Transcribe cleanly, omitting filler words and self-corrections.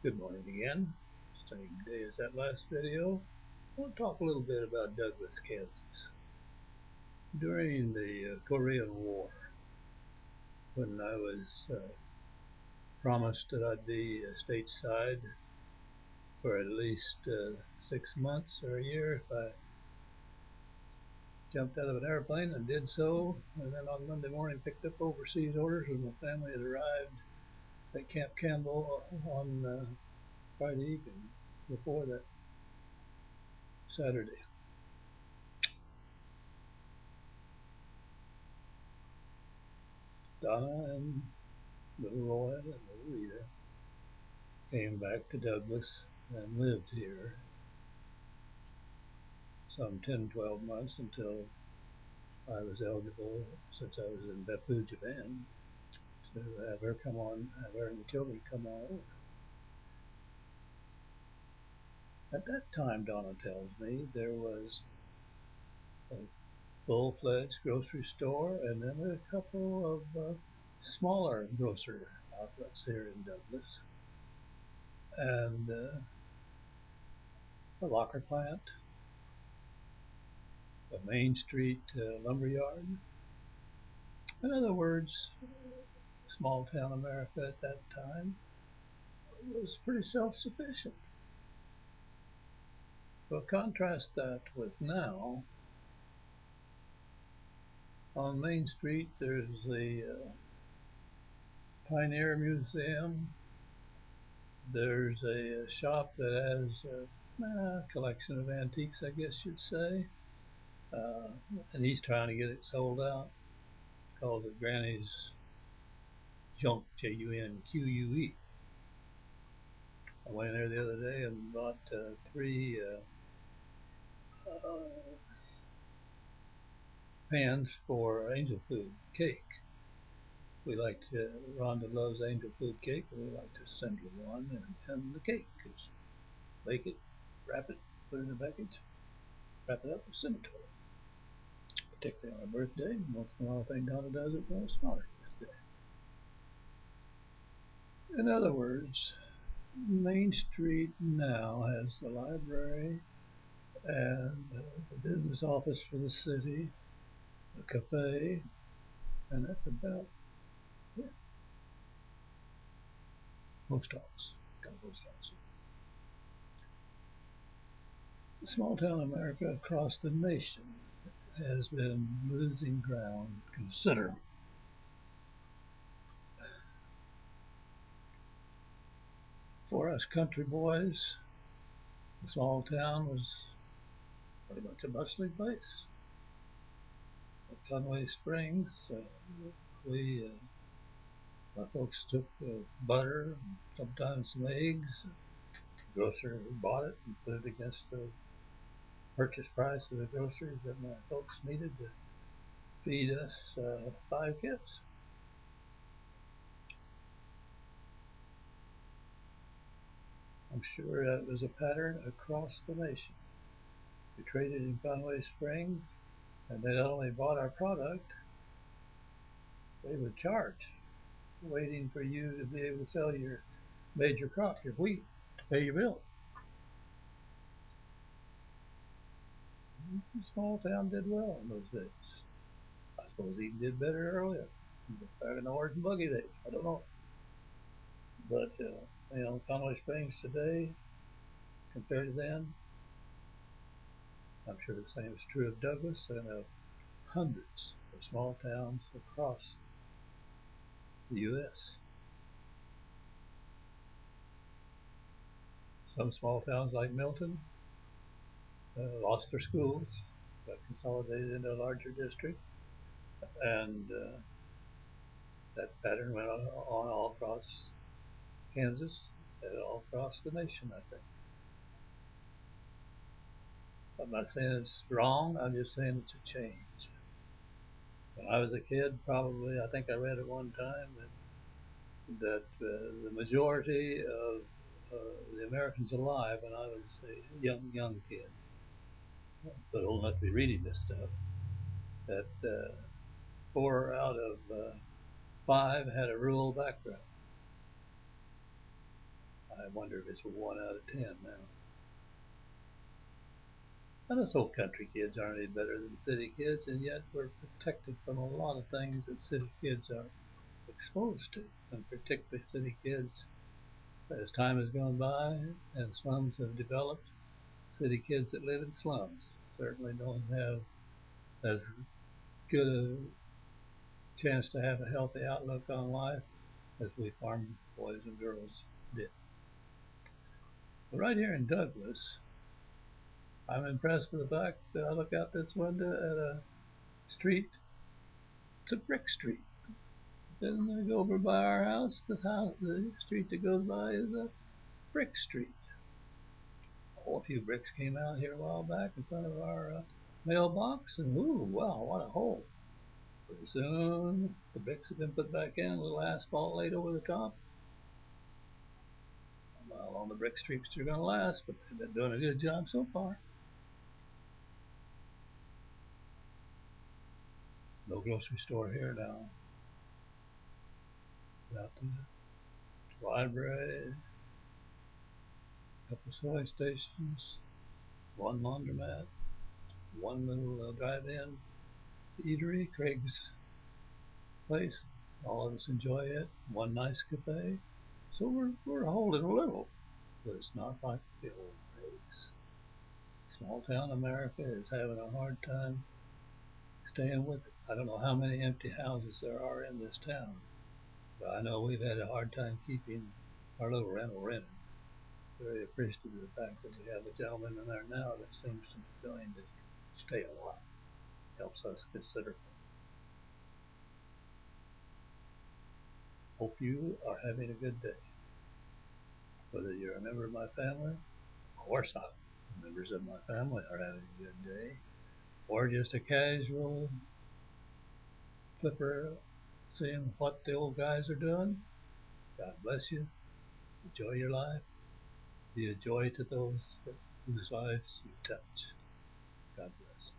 Good morning again. Same day as that last video. I want to talk a little bit about Douglas, Kansas. During the Korean War, when I was promised that I'd be stateside for at least 6 months or a year if I jumped out of an airplane and did so, and then on Monday morning picked up overseas orders when my family had arrived at Camp Campbell on Friday evening before that Saturday. Donna and little Roy and little Rita came back to Douglas and lived here some 10, 12 months until I was eligible, since I was in Beppu, Japan, to have her and the children come on over. At that time, Donna tells me, there was a full-fledged grocery store and then a couple of smaller grocery outlets here in Douglas, and a locker plant, a Main Street lumber yard. In other words, small town America at that time was pretty self-sufficient. Well, contrast that with now. On Main Street, there's the Pioneer Museum. There's a shop that has a collection of antiques, I guess you'd say. And he's trying to get it sold out. It's called the Granny's Junk, Junque. I went in there the other day and bought three pans for angel food cake. We like to, Rhonda loves angel food cake, and we like to send her one, and the cake is bake it, wrap it, put it in a package, wrap it up, and send it to her. Particularly on her birthday. Most of all, thing Donna does it when it's not her birthday. In other words, Main Street now has the library and the business office for the city, a cafe, and that's about it. Post office. Got a post office. Small town America across the nation has been losing ground considerably. For us country boys, the small town was pretty much a bustling place. At Conway Springs, we my folks took butter, and sometimes some eggs. The grocer bought it and put it against the purchase price of the groceries that my folks needed to feed us 5 kids. I'm sure that was a pattern across the nation. We traded in Conway Springs, and they not only bought our product, they would charge, waiting for you to be able to sell your major crop, your wheat, to pay your bill. The small town did well in those days. I suppose even did better earlier, back in the horse and buggy days. I don't know. But, Conway Springs today, compared to then, I'm sure the same is true of Douglas and of hundreds of small towns across the U.S. Some small towns like Milton lost their schools, got consolidated into a larger district, and that pattern went on all across Kansas and all across the nation, I think. I'm not saying it's wrong, I'm just saying it's a change. When I was a kid, probably, I think I read at one time that the majority of the Americans alive when I was a young kid, but old enough to be reading this stuff, that 4 out of 5 had a rural background. I wonder if it's 1 out of 10 now. And us old country kids aren't any better than city kids, and yet we're protected from a lot of things that city kids are exposed to, and particularly city kids. As time has gone by and slums have developed, city kids that live in slums certainly don't have as good a chance to have a healthy outlook on life as we farm boys and girls did. But right here in Douglas, I'm impressed with the fact that I look out this window at a street. It's a brick street. Then I go over by our house. The street that goes by is a brick street. Oh, a few bricks came out here a while back in front of our mailbox, and ooh, wow, what a hole! Pretty soon, the bricks have been put back in, a little asphalt laid over the top. Well, all the brick streets are going to last, but they've been doing a good job so far. No grocery store here now. Got the library, a couple soy stations, one laundromat, one little drive-in eatery, Craig's place. All of us enjoy it. One nice cafe. So we're holding a little, but it's not like the old days. Small town America is having a hard time staying with it. I don't know how many empty houses there are in this town, but I know we've had a hard time keeping our little rental rented. Very appreciative of the fact that we have a gentleman in there now that seems to be willing to stay a while. Helps us consider. Hope you are having a good day. Whether you're a member of my family, of course not. Members of my family are having a good day. Or just a casual flipper seeing what the old guys are doing. God bless you. Enjoy your life. Be a joy to those whose lives you touch. God bless.